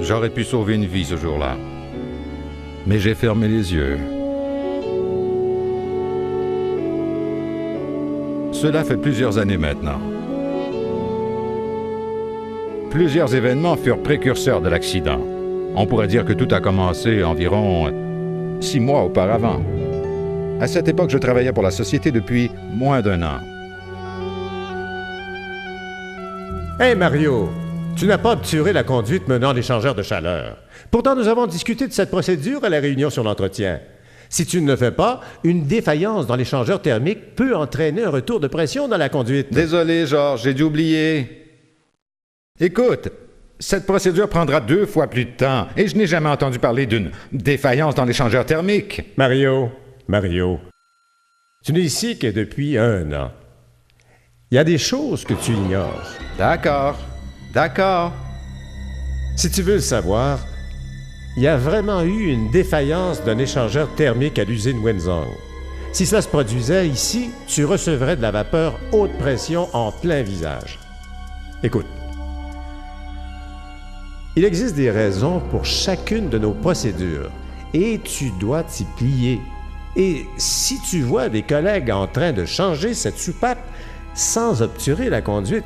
J'aurais pu sauver une vie ce jour-là. Mais j'ai fermé les yeux. Cela fait plusieurs années maintenant. Plusieurs événements furent précurseurs de l'accident. On pourrait dire que tout a commencé environ 6 mois auparavant. À cette époque, je travaillais pour la société depuis moins d'1 an. Hey Mario, tu n'as pas obturé la conduite menant à l'échangeur de chaleur. Pourtant, nous avons discuté de cette procédure à la réunion sur l'entretien. Si tu ne le fais pas, une défaillance dans l'échangeur thermique peut entraîner un retour de pression dans la conduite. Désolé, Georges, j'ai dû oublier. Écoute, cette procédure prendra 2 fois plus de temps et je n'ai jamais entendu parler d'une défaillance dans l'échangeur thermique. Mario, tu n'es ici que depuis 1 an. Il y a des choses que tu ignores. D'accord. Si tu veux le savoir, il y a vraiment eu une défaillance d'un échangeur thermique à l'usine Wenzhong. Si cela se produisait ici, tu recevrais de la vapeur haute pression en plein visage. Écoute, il existe des raisons pour chacune de nos procédures et tu dois t'y plier. Et si tu vois des collègues en train de changer cette soupape sans obturer la conduite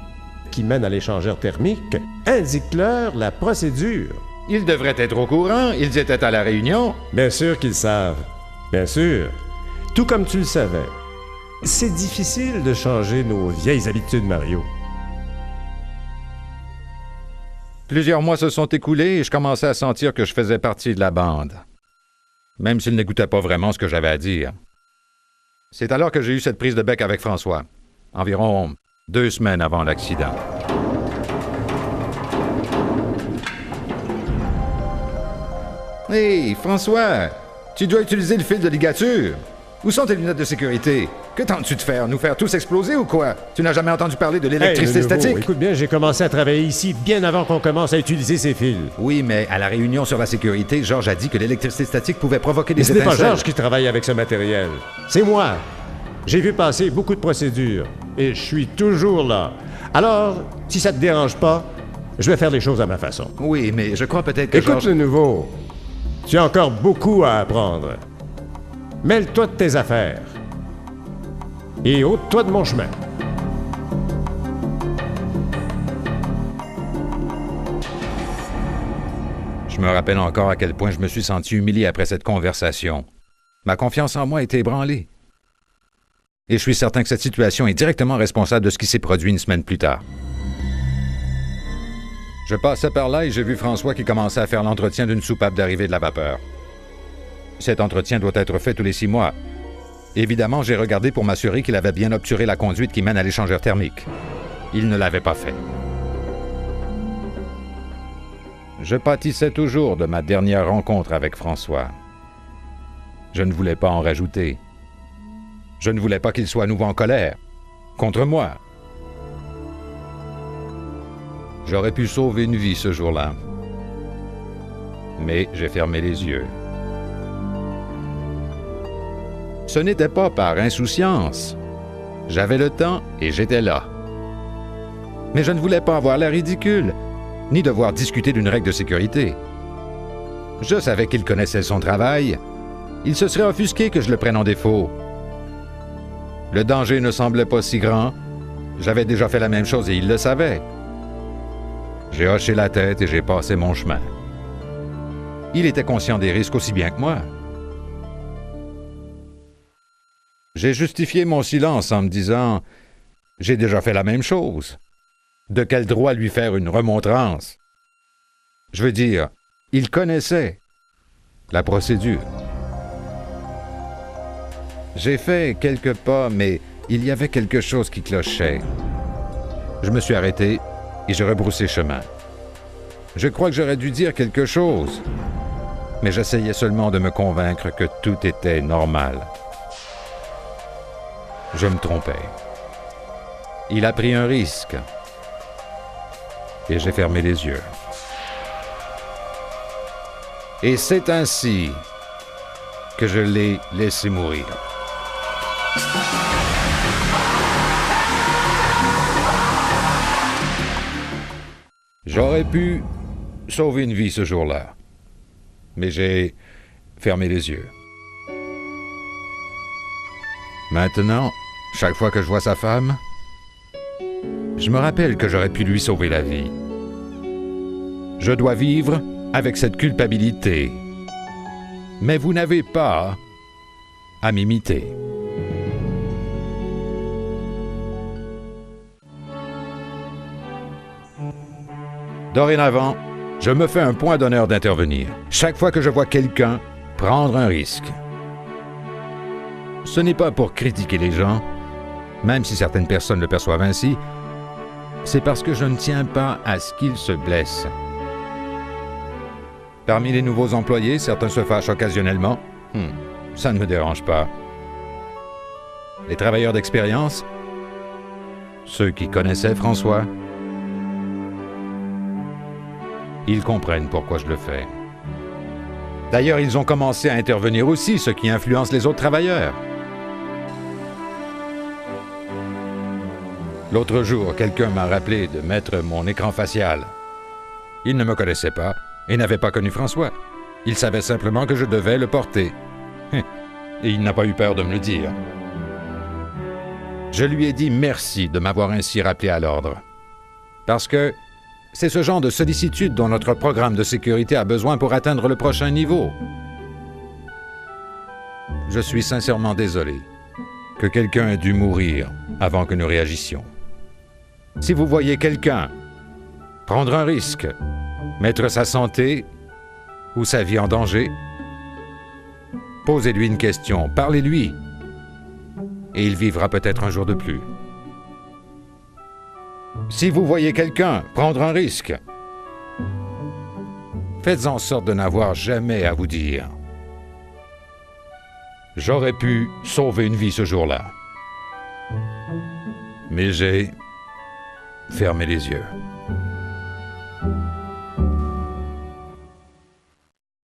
qui mène à l'échangeur thermique, indique-leur la procédure. Ils devraient être au courant, ils étaient à la réunion. Bien sûr qu'ils savent. Bien sûr. Tout comme tu le savais. C'est difficile de changer nos vieilles habitudes, Mario. Plusieurs mois se sont écoulés et je commençais à sentir que je faisais partie de la bande. Même s'ils n'écoutaient pas vraiment ce que j'avais à dire. C'est alors que j'ai eu cette prise de bec avec François. Environ 2 semaines avant l'accident. Hey, François, tu dois utiliser le fil de ligature. Où sont tes lunettes de sécurité? Que tentes-tu de faire? Nous faire tous exploser ou quoi? Tu n'as jamais entendu parler de l'électricité statique? Écoute bien, j'ai commencé à travailler ici bien avant qu'on commence à utiliser ces fils. Oui, mais à la réunion sur la sécurité, Georges a dit que l'électricité statique pouvait provoquer des Mais ce n'est étincelles. pas Georges qui travaille avec ce matériel. C'est moi. J'ai vu passer beaucoup de procédures et je suis toujours là. Alors, si ça te dérange pas, je vais faire les choses à ma façon. Oui, mais je crois peut-être que Écoute Georges... le nouveau. Tu as encore beaucoup à apprendre. Mêle-toi de tes affaires. Et ôte-toi de mon chemin. Je me rappelle encore à quel point je me suis senti humilié après cette conversation. Ma confiance en moi était ébranlée. Et je suis certain que cette situation est directement responsable de ce qui s'est produit 1 semaine plus tard. Je passais par là et j'ai vu François qui commençait à faire l'entretien d'une soupape d'arrivée de la vapeur. Cet entretien doit être fait tous les 6 mois. Évidemment, j'ai regardé pour m'assurer qu'il avait bien obturé la conduite qui mène à l'échangeur thermique. Il ne l'avait pas fait. Je pâtissais toujours de ma dernière rencontre avec François. Je ne voulais pas en rajouter. Je ne voulais pas qu'il soit à nouveau en colère. Contre moi. J'aurais pu sauver une vie ce jour-là. Mais j'ai fermé les yeux. Ce n'était pas par insouciance. J'avais le temps et j'étais là. Mais je ne voulais pas avoir l'air ridicule, ni devoir discuter d'une règle de sécurité. Je savais qu'il connaissait son travail. Il se serait offusqué que je le prenne en défaut. Le danger ne semblait pas si grand. J'avais déjà fait la même chose et il le savait. J'ai hoché la tête et j'ai passé mon chemin. Il était conscient des risques aussi bien que moi. J'ai justifié mon silence en me disant « J'ai déjà fait la même chose. De quel droit lui faire une remontrance? » Je veux dire, il connaissait la procédure. J'ai fait quelques pas, mais il y avait quelque chose qui clochait. Je me suis arrêté et j'ai rebroussé chemin. Je crois que j'aurais dû dire quelque chose, mais j'essayais seulement de me convaincre que tout était normal. Je me trompais. Il a pris un risque. Et j'ai fermé les yeux. Et c'est ainsi que je l'ai laissé mourir. J'aurais pu sauver une vie ce jour-là. Mais j'ai fermé les yeux. Maintenant, chaque fois que je vois sa femme, je me rappelle que j'aurais pu lui sauver la vie. Je dois vivre avec cette culpabilité. Mais vous n'avez pas à m'imiter. Dorénavant, je me fais un point d'honneur d'intervenir. Chaque fois que je vois quelqu'un prendre un risque. Ce n'est pas pour critiquer les gens, même si certaines personnes le perçoivent ainsi, c'est parce que je ne tiens pas à ce qu'ils se blessent. Parmi les nouveaux employés, certains se fâchent occasionnellement. Ça ne me dérange pas. Les travailleurs d'expérience, ceux qui connaissaient François, ils comprennent pourquoi je le fais. D'ailleurs, ils ont commencé à intervenir aussi, ce qui influence les autres travailleurs. L'autre jour, quelqu'un m'a rappelé de mettre mon écran facial. Il ne me connaissait pas et n'avait pas connu François. Il savait simplement que je devais le porter. Et il n'a pas eu peur de me le dire. Je lui ai dit merci de m'avoir ainsi rappelé à l'ordre. Parce que c'est ce genre de sollicitude dont notre programme de sécurité a besoin pour atteindre le prochain niveau. Je suis sincèrement désolé que quelqu'un ait dû mourir avant que nous réagissions. Si vous voyez quelqu'un prendre un risque, mettre sa santé ou sa vie en danger, posez-lui une question, parlez-lui, et il vivra peut-être un jour de plus. Si vous voyez quelqu'un prendre un risque, faites en sorte de n'avoir jamais à vous dire « J'aurais pu sauver une vie ce jour-là, mais j'ai fermé les yeux. »